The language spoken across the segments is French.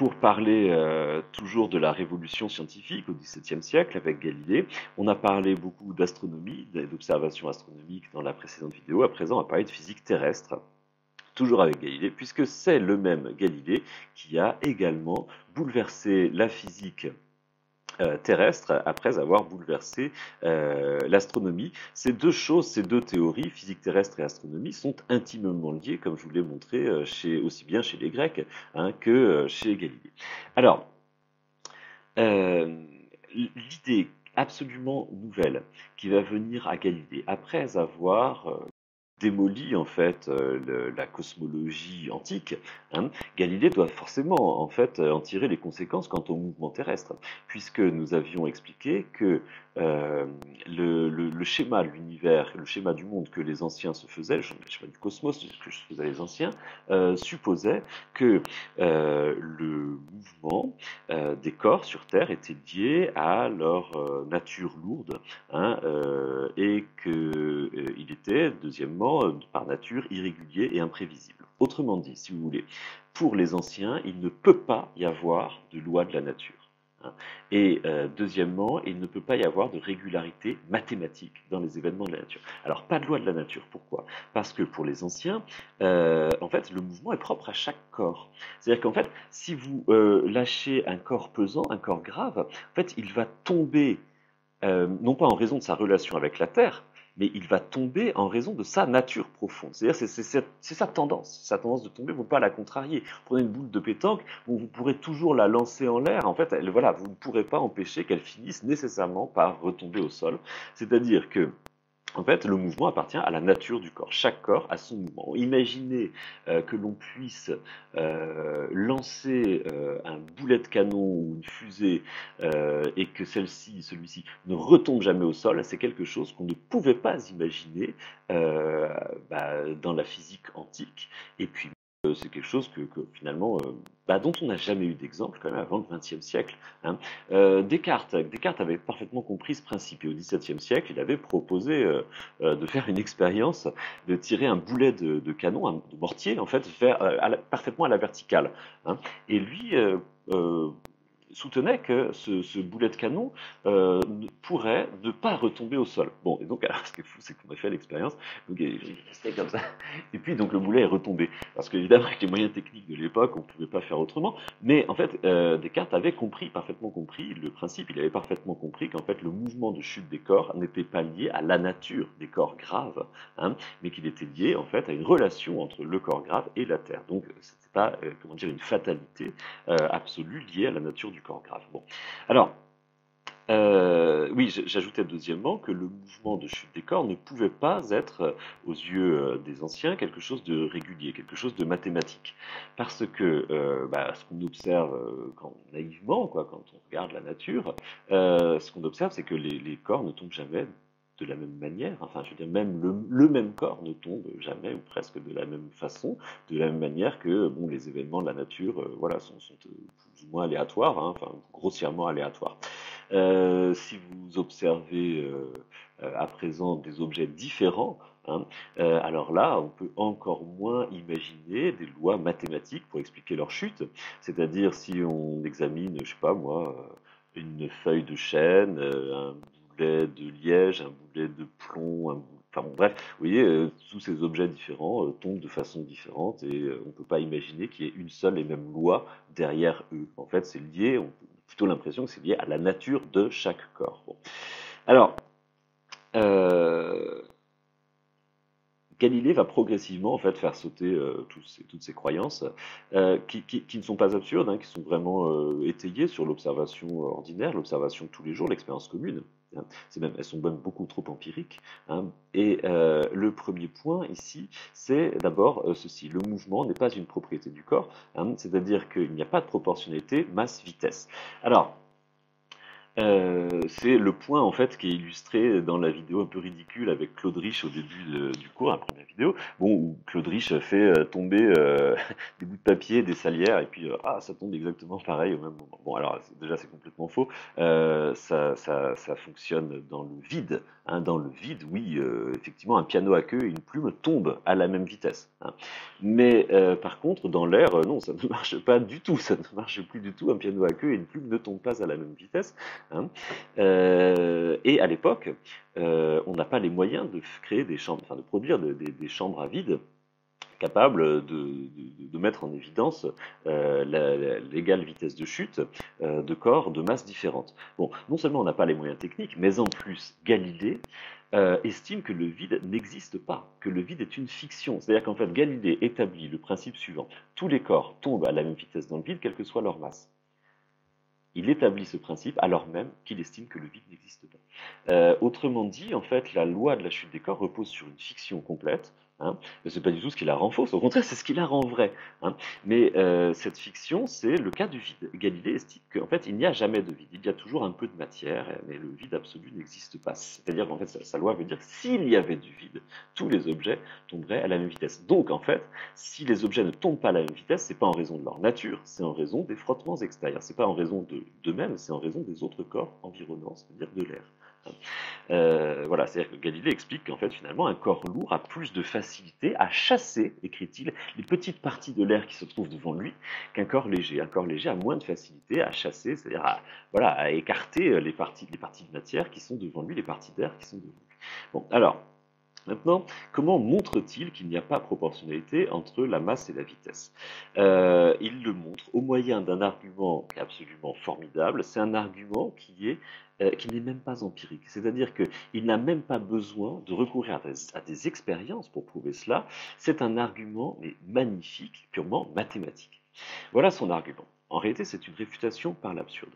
pour parler toujours de la révolution scientifique au XVIIe siècle avec Galilée. On a parlé beaucoup d'astronomie, d'observations astronomiques dans la précédente vidéo. À présent, on va parler de physique terrestre, toujours avec Galilée, puisque c'est le même Galilée qui a également bouleversé la physique terrestre après avoir bouleversé l'astronomie. Ces deux choses, ces deux théories, physique terrestre et astronomie, sont intimement liées, comme je vous l'ai montré aussi bien chez les Grecs que chez Galilée. Alors, l'idée absolument nouvelle qui va venir à Galilée après avoir démolit en fait la cosmologie antique, Galilée doit forcément en fait en tirer les conséquences quant au mouvement terrestre, puisque nous avions expliqué que le schéma de l'univers, le schéma du monde que les anciens se faisaient, le schéma du cosmos que se faisaient les anciens, supposait que le mouvement des corps sur Terre était lié à leur nature lourde, et qu'il était, deuxièmement, par nature irrégulier et imprévisible. Autrement dit, si vous voulez, pour les anciens, il ne peut pas y avoir de loi de la nature. Et deuxièmement, il ne peut pas y avoir de régularité mathématique dans les événements de la nature. Alors, pas de loi de la nature, pourquoi? Parce que pour les anciens, en fait, le mouvement est propre à chaque corps. C'est-à-dire qu'en fait, si vous lâchez un corps pesant, un corps grave, en fait, il va tomber non pas en raison de sa relation avec la Terre, mais il va tomber en raison de sa nature profonde. C'est-à-dire c'est sa tendance de tomber, vous ne pouvez pas la contrarier. Vous prenez une boule de pétanque, vous pourrez toujours la lancer en l'air, en fait, voilà, vous ne pourrez pas empêcher qu'elle finisse nécessairement par retomber au sol. C'est-à-dire que en fait, le mouvement appartient à la nature du corps. Chaque corps a son mouvement. Imaginez que l'on puisse lancer un boulet de canon ou une fusée et que celui-ci ne retombe jamais au sol. C'est quelque chose qu'on ne pouvait pas imaginer dans la physique antique. Et puis, c'est quelque chose que finalement, dont on n'a jamais eu d'exemple quand même avant le XXe siècle. Descartes avait parfaitement compris ce principe et au XVIIe siècle, il avait proposé de faire une expérience, de tirer un boulet de canon, de mortier en fait, parfaitement à la verticale. Et lui soutenait que ce boulet de canon pourrait ne pas retomber au sol. Bon, et donc, alors, ce qui est fou, c'est qu'on a fait l'expérience, donc il est resté comme ça, et puis donc le boulet est retombé. Parce qu'évidemment, avec les moyens techniques de l'époque, on ne pouvait pas faire autrement, mais en fait, Descartes avait parfaitement compris le principe, il avait parfaitement compris qu'en fait, le mouvement de chute des corps n'était pas lié à la nature des corps graves, mais qu'il était lié en fait à une relation entre le corps grave et la Terre. Donc, c'était pas, comment dire, une fatalité absolue liée à la nature du corps grave. Bon. Alors, oui, j'ajoutais deuxièmement que le mouvement de chute des corps ne pouvait pas être, aux yeux des anciens, quelque chose de régulier, quelque chose de mathématique. Parce que ce qu'on observe naïvement, quand on regarde la nature, ce qu'on observe, c'est que les corps ne tombent jamais de la même manière. Enfin, je veux dire, même le même corps ne tombe jamais ou presque de la même façon, de la même manière que les événements de la nature sont plus ou moins aléatoires, enfin grossièrement aléatoires. Si vous observez à présent des objets différents, alors là, on peut encore moins imaginer des lois mathématiques pour expliquer leur chute. C'est-à-dire si on examine, je sais pas moi, une feuille de chêne, un boulet de liège, un boulet de plomb, enfin bon, bref, vous voyez, tous ces objets différents tombent de façon différente et on ne peut pas imaginer qu'il y ait une seule et même loi derrière eux. En fait, c'est lié, on a plutôt l'impression que c'est lié à la nature de chaque corps. Bon. Alors, Galilée va progressivement en fait faire sauter toutes ces croyances qui ne sont pas absurdes, qui sont vraiment étayées sur l'observation ordinaire, l'observation de tous les jours, l'expérience commune. Elles sont même beaucoup trop empiriques. Et le premier point ici, c'est d'abord ceci. Le mouvement n'est pas une propriété du corps, c'est-à-dire qu'il n'y a pas de proportionnalité masse-vitesse. Alors, C'est le point en fait qui est illustré dans la vidéo un peu ridicule avec Claude Rich au début du cours, la première vidéo, bon, où Claude Rich fait tomber des bouts de papier, des salières, et puis ça tombe exactement pareil au même moment. Bon, alors déjà c'est complètement faux. Ça fonctionne dans le vide. Hein. Dans le vide, oui, effectivement, un piano à queue et une plume tombent à la même vitesse. Hein. Mais par contre, dans l'air, non, ça ne marche pas du tout. Ça ne marche plus du tout. Un piano à queue et une plume ne tombent pas à la même vitesse. Hein. Et à l'époque, on n'a pas les moyens de créer des chambres, enfin de produire des chambres à vide capables de mettre en évidence l'égale vitesse de chute de corps de masse différentes. Bon, non seulement on n'a pas les moyens techniques, mais en plus, Galilée estime que le vide n'existe pas, que le vide est une fiction. C'est-à-dire qu'en fait, Galilée établit le principe suivant: tous les corps tombent à la même vitesse dans le vide, quelle que soit leur masse. Il établit ce principe alors même qu'il estime que le vide n'existe pas. Autrement dit, en fait, la loi de la chute des corps repose sur une fiction complète. Hein, mais c'est pas du tout ce qui la rend fausse, au contraire, c'est ce qui la rend vraie. Hein. Mais cette fiction, c'est le cas du vide. Galilée estime qu'en fait, il n'y a jamais de vide. Il y a toujours un peu de matière, mais le vide absolu n'existe pas. C'est-à-dire qu'en fait, sa loi veut dire que s'il y avait du vide, tous les objets tomberaient à la même vitesse. Donc, en fait, si les objets ne tombent pas à la même vitesse, c'est pas en raison de leur nature, c'est en raison des frottements extérieurs. C'est pas en raison d'eux-mêmes, c'est en raison des autres corps environnants, c'est-à-dire de l'air. Voilà, c'est-à-dire que Galilée explique qu'en fait, finalement, un corps lourd a plus de facilité à chasser, écrit-il, les petites parties de l'air qui se trouvent devant lui qu'un corps léger. Un corps léger a moins de facilité à chasser, c'est-à-dire à écarter les parties de matière qui sont devant lui, les parties d'air qui sont devant lui. Bon, alors, maintenant, comment montre-t-il qu'il n'y a pas proportionnalité entre la masse et la vitesse? Il le montre au moyen d'un argument absolument formidable. C'est un argument qui n'est même pas empirique. C'est-à-dire qu'il n'a même pas besoin de recourir à des expériences pour prouver cela. C'est un argument magnifique, purement mathématique. Voilà son argument. En réalité, c'est une réfutation par l'absurde.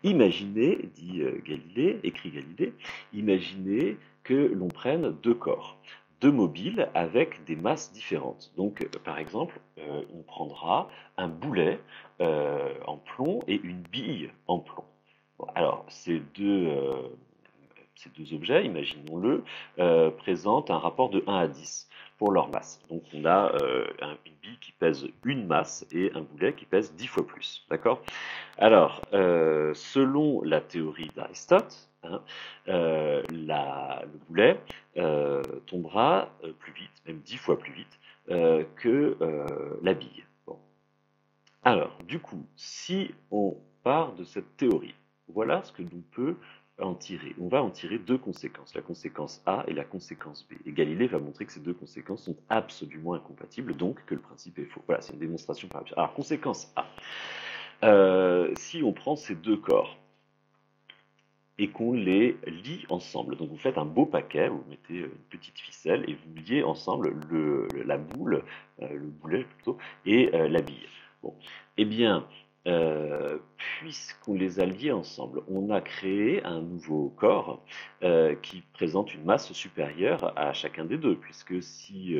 Imaginez, dit Galilée, écrit Galilée, imaginez que l'on prenne deux corps, deux mobiles avec des masses différentes. Donc, par exemple, on prendra un boulet en plomb et une bille en plomb. Bon, alors, ces deux objets, imaginons-le, présentent un rapport de 1 à 10 pour leur masse. Donc on a une bille qui pèse une masse et un boulet qui pèse 10 fois plus. D'accord? Alors, selon la théorie d'Aristote, hein, le boulet tombera plus vite, même 10 fois plus vite, que la bille. Bon. Alors, du coup, si on part de cette théorie, voilà ce que l'on peut en tirer. On va en tirer deux conséquences, la conséquence A et la conséquence B. Et Galilée va montrer que ces deux conséquences sont absolument incompatibles, donc que le principe est faux. Voilà, c'est une démonstration par l'absurde. Alors, conséquence A. Si on prend ces deux corps et qu'on les lie ensemble, donc vous faites un beau paquet, vous mettez une petite ficelle et vous liez ensemble la boule, le boulet plutôt, et la bille. Bon, eh bien, puisqu'on les a liés ensemble, on a créé un nouveau corps qui présente une masse supérieure à chacun des deux, puisque si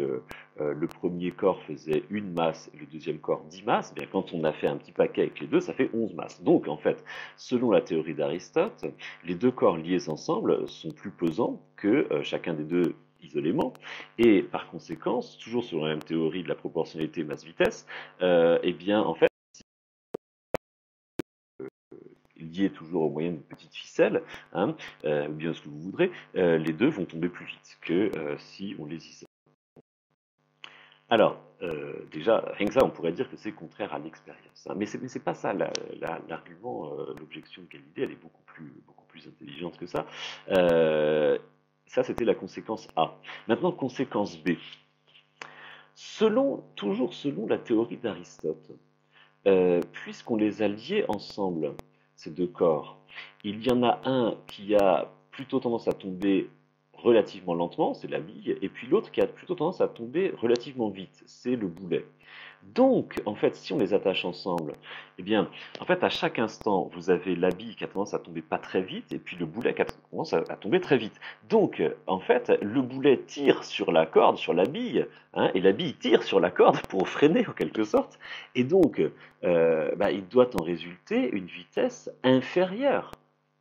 le premier corps faisait une masse et le deuxième corps 10 masses, eh bien quand on a fait un petit paquet avec les deux, ça fait 11 masses. Donc en fait, selon la théorie d'Aristote, les deux corps liés ensemble sont plus pesants que chacun des deux isolément, et par conséquent, toujours selon la même théorie de la proportionnalité masse-vitesse, eh bien en fait, liés toujours au moyen d'une petite ficelle, hein, ou bien ce que vous voudrez, les deux vont tomber plus vite que si on les isole. Alors, déjà, rien que ça, on pourrait dire que c'est contraire à l'expérience. Hein, mais c'est pas ça l'argument, l'objection de Galilée, elle est beaucoup plus intelligente que ça. Ça, c'était la conséquence A. Maintenant, conséquence B. Toujours selon la théorie d'Aristote, puisqu'on les a liés ensemble, ces deux corps, il y en a un qui a plutôt tendance à tomber relativement lentement, c'est la bille, et puis l'autre qui a plutôt tendance à tomber relativement vite, c'est le boulet. Donc, en fait, si on les attache ensemble, eh bien, en fait, à chaque instant, vous avez la bille qui a tendance à tomber pas très vite, et puis le boulet qui a tendance à tomber très vite. Donc, en fait, le boulet tire sur la corde, sur la bille, hein, et la bille tire sur la corde pour freiner, en quelque sorte. Et donc, bah, il doit en résulter une vitesse inférieure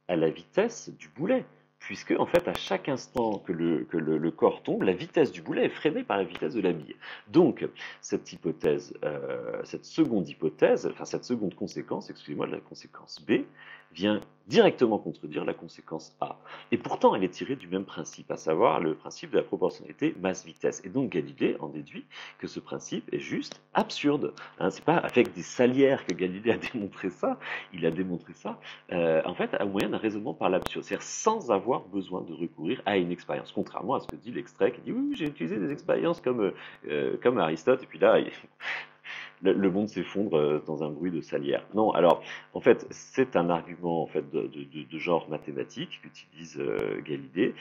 à la vitesse du boulet, puisque en fait à chaque instant que le corps tombe, la vitesse du boulet est freinée par la vitesse de la bille. Donc cette hypothèse, cette seconde hypothèse, enfin cette seconde conséquence, excusez-moi, de la conséquence B, vient directement contredire la conséquence A. Et pourtant elle est tirée du même principe, à savoir le principe de la proportionnalité masse-vitesse. Et donc Galilée en déduit que ce principe est juste absurde. Hein, c'est pas avec des salières que Galilée a démontré ça, il a démontré ça en fait, au moyen d'un raisonnement par l'absurde, c'est-à-dire sans avoir besoin de recourir à une expérience, contrairement à ce que dit l'extrait qui dit oui, j'ai utilisé des expériences comme Aristote, et puis là, le monde s'effondre dans un bruit de salière. Non, alors, en fait, c'est un argument en fait, de genre mathématique qu'utilise Galilée,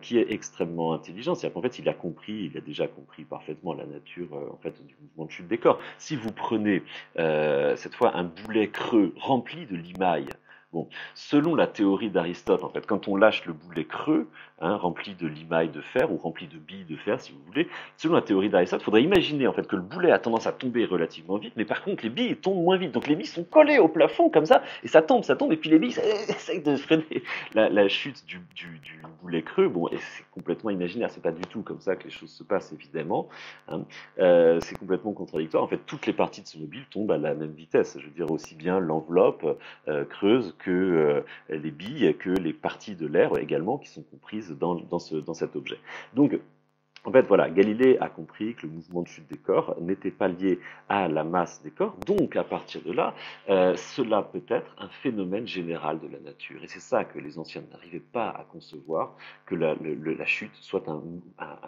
qui est extrêmement intelligent. C'est-à-dire qu'en fait, il a déjà compris parfaitement la nature en fait, du mouvement de chute des corps. Si vous prenez cette fois un boulet creux rempli de limailles, bon, selon la théorie d'Aristote, en fait, quand on lâche le boulet creux, hein, rempli de limailles de fer ou rempli de billes de fer, si vous voulez, selon la théorie d'Aristote, il faudrait imaginer en fait que le boulet a tendance à tomber relativement vite, mais par contre les billes tombent moins vite. Donc les billes sont collées au plafond comme ça, et ça tombe, et puis les billes essayent de freiner la chute du boulet creux. Bon, et c'est complètement imaginaire, c'est pas du tout comme ça que les choses se passent évidemment. Hein. C'est complètement contradictoire. En fait, toutes les parties de ce mobile tombent à la même vitesse. Je veux dire aussi bien l'enveloppe creuse que les billes, que les parties de l'air également qui sont comprises dans cet objet. Donc, en fait, voilà, Galilée a compris que le mouvement de chute des corps n'était pas lié à la masse des corps, donc à partir de là, cela peut être un phénomène général de la nature. Et c'est ça que les anciens n'arrivaient pas à concevoir, que la chute soit un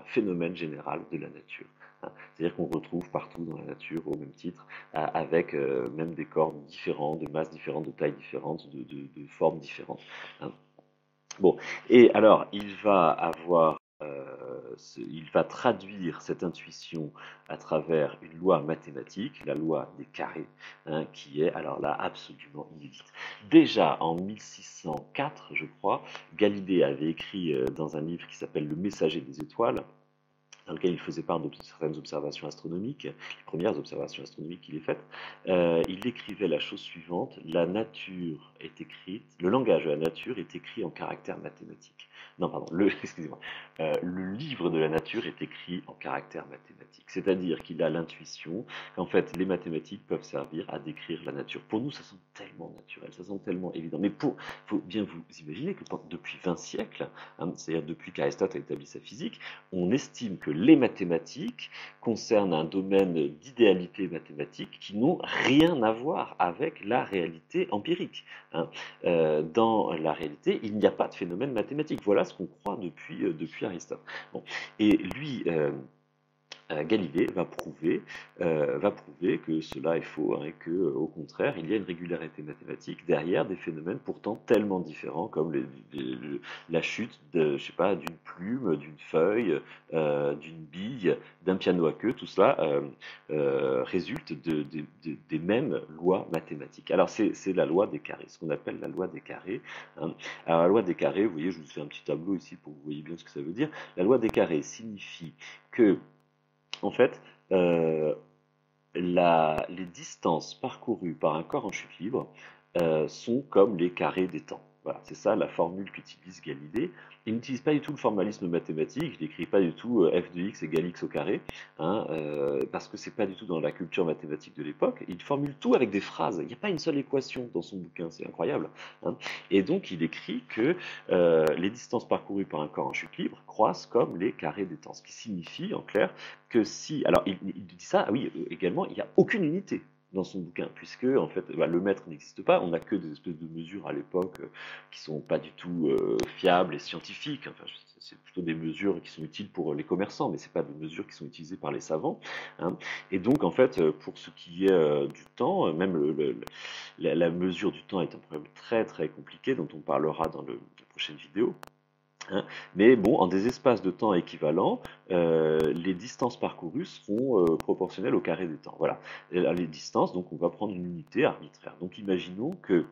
phénomène général de la nature. Hein. C'est-à-dire qu'on retrouve partout dans la nature, au même titre, avec même des corps différents, de masses différentes, de tailles différentes, de formes différentes. Hein. Bon, et alors, il va traduire cette intuition à travers une loi mathématique, la loi des carrés, hein, qui est alors là absolument inédite. Déjà en 1604, je crois, Galilée avait écrit dans un livre qui s'appelle Le Messager des étoiles, dans lequel il faisait part de certaines observations astronomiques, les premières observations astronomiques qu'il ait faites, il écrivait la chose suivante: la nature est écrite, le langage de la nature est écrit en caractères mathématiques. Non, pardon, excusez-moi, le livre de la nature est écrit en caractères mathématiques. C'est-à-dire qu'il a l'intuition qu'en fait les mathématiques peuvent servir à décrire la nature. Pour nous, ça semble tellement naturel, ça semble tellement évident. Mais il faut bien vous imaginer que depuis 20 siècles, hein, c'est-à-dire depuis qu'Aristote a établi sa physique, on estime que les mathématiques concernent un domaine d'idéalité mathématique qui n'ont rien à voir avec la réalité empirique. Hein. Dans la réalité, il n'y a pas de phénomène mathématique. Voilà ce qu'on croit depuis Aristote. Bon. Et lui, Galilée va prouver que cela est faux, hein, et que, au contraire, il y a une régularité mathématique derrière des phénomènes pourtant tellement différents comme la chute je sais pas, d'une plume, d'une feuille, d'une bille, d'un piano à queue. Tout cela résulte des mêmes lois mathématiques. Alors c'est la loi des carrés, ce qu'on appelle la loi des carrés. Hein. Alors la loi des carrés, vous voyez, je vous fais un petit tableau ici pour que vous voyez bien ce que ça veut dire. La loi des carrés signifie que en fait, les distances parcourues par un corps en chute libre sont comme les carrés des temps. Voilà, c'est ça la formule qu'utilise Galilée. Il n'utilise pas du tout le formalisme mathématique, il n'écrit pas du tout f de x égale x au carré, hein, parce que c'est pas du tout dans la culture mathématique de l'époque. Il formule tout avec des phrases. Il n'y a pas une seule équation dans son bouquin, c'est incroyable. Hein. Et donc il écrit que les distances parcourues par un corps en chute libre croissent comme les carrés des temps, ce qui signifie en clair que si, alors il dit ça, ah oui, également, il n'y a aucune unité dans son bouquin, puisque en fait, bah, le mètre n'existe pas, on n'a que des espèces de mesures à l'époque qui sont pas du tout fiables et scientifiques. Enfin, c'est plutôt des mesures qui sont utiles pour les commerçants, mais c'est pas des mesures qui sont utilisées par les savants. Hein. Et donc, en fait, pour ce qui est du temps, même la mesure du temps est un problème très très compliqué dont on parlera dans la prochaine vidéo. hein. Mais bon, en des espaces de temps équivalents, les distances parcourues seront proportionnelles au carré des temps. Voilà. Et là, les distances, donc on va prendre une unité arbitraire. Donc imaginons que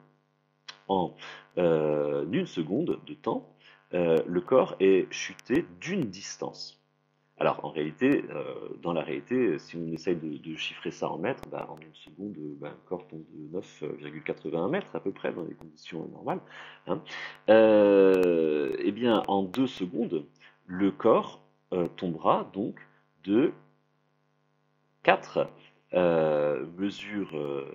en une seconde de temps, le corps est chuté d'une distance. Alors, en réalité, dans la réalité, si on essaye de chiffrer ça en mètres, bah, en une seconde, bah, le corps tombe de 9,81 mètres à peu près dans les conditions normales, hein. Eh bien, en 2 secondes, le corps tombera donc de 4 mesures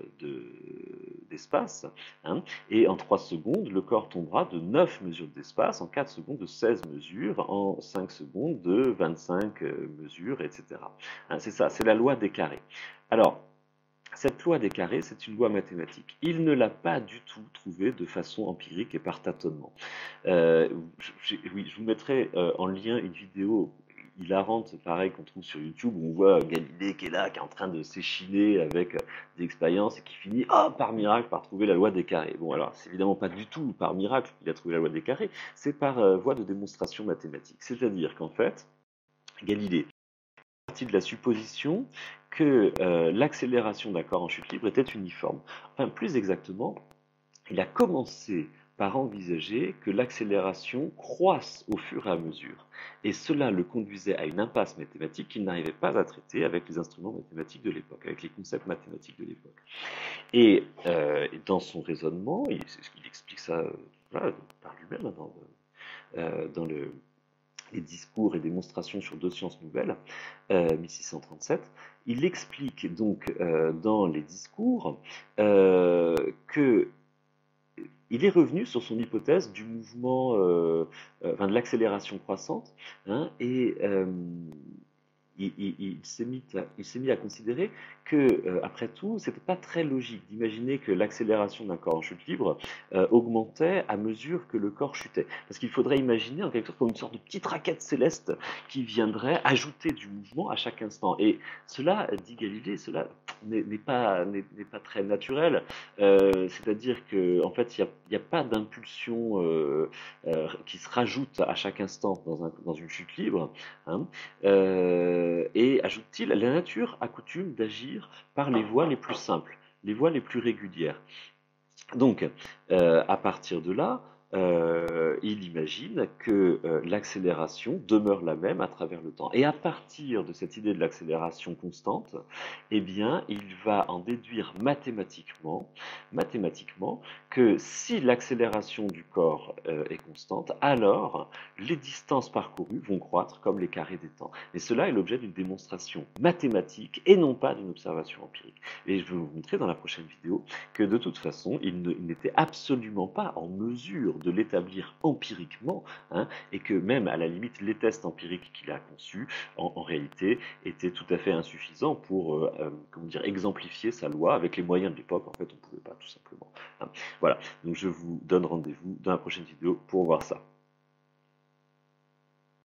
d'espace, hein, et en 3 secondes, le corps tombera de 9 mesures d'espace, en 4 secondes de 16 mesures, en 5 secondes de 25 mesures, etc. Hein, c'est ça, c'est la loi des carrés. Alors, cette loi des carrés, c'est une loi mathématique. Il ne l'a pas du tout trouvée de façon empirique et par tâtonnement. Oui, je vous mettrai en lien une vidéo hilarante, pareil, qu'on trouve sur YouTube, où on voit Galilée qui est là, qui est en train de s'échiner avec des expériences et qui finit, oh, par miracle, par trouver la loi des carrés. Bon, alors, c'est évidemment pas du tout par miracle qu'il a trouvé la loi des carrés, c'est par voie de démonstration mathématique. C'est-à-dire qu'en fait, Galilée est parti de la supposition que l'accélération d'un corps en chute libre était uniforme. Enfin, plus exactement, il a commencé par envisager que l'accélération croisse au fur et à mesure. Et cela le conduisait à une impasse mathématique qu'il n'arrivait pas à traiter avec les instruments mathématiques de l'époque, avec les concepts mathématiques de l'époque. Et dans son raisonnement, il explique ça voilà, par lui-même dans les discours et démonstrations sur deux sciences nouvelles, 1637, il explique donc dans les discours que il est revenu sur son hypothèse du mouvement, enfin de l'accélération croissante, hein, et il s'est mis à considérer que, après tout, c'était pas très logique d'imaginer que l'accélération d'un corps en chute libre augmentait à mesure que le corps chutait. Parce qu'il faudrait imaginer en quelque sorte comme une sorte de petite raquette céleste qui viendrait ajouter du mouvement à chaque instant. Et cela, dit Galilée, cela n'est pas très naturel. C'est-à-dire que en fait, il n'y a pas d'impulsion qui se rajoute à chaque instant dans une chute libre, hein. Et ajoute-t-il, la nature a coutume d'agir par les voies les plus simples, les voies les plus régulières. Donc, à partir de là, il imagine que l'accélération demeure la même à travers le temps. Et à partir de cette idée de l'accélération constante, eh bien, il va en déduire mathématiquement que si l'accélération du corps est constante, alors les distances parcourues vont croître comme les carrés des temps. Et cela est l'objet d'une démonstration mathématique et non pas d'une observation empirique. Et je vais vous montrer dans la prochaine vidéo que de toute façon, il n'était absolument pas en mesure de l'établir empiriquement, hein, et que même à la limite, les tests empiriques qu'il a conçus, en réalité, étaient tout à fait insuffisants pour comment dire, exemplifier sa loi avec les moyens de l'époque. En fait, on ne pouvait pas tout simplement, hein. Voilà, donc je vous donne rendez-vous dans la prochaine vidéo pour voir ça.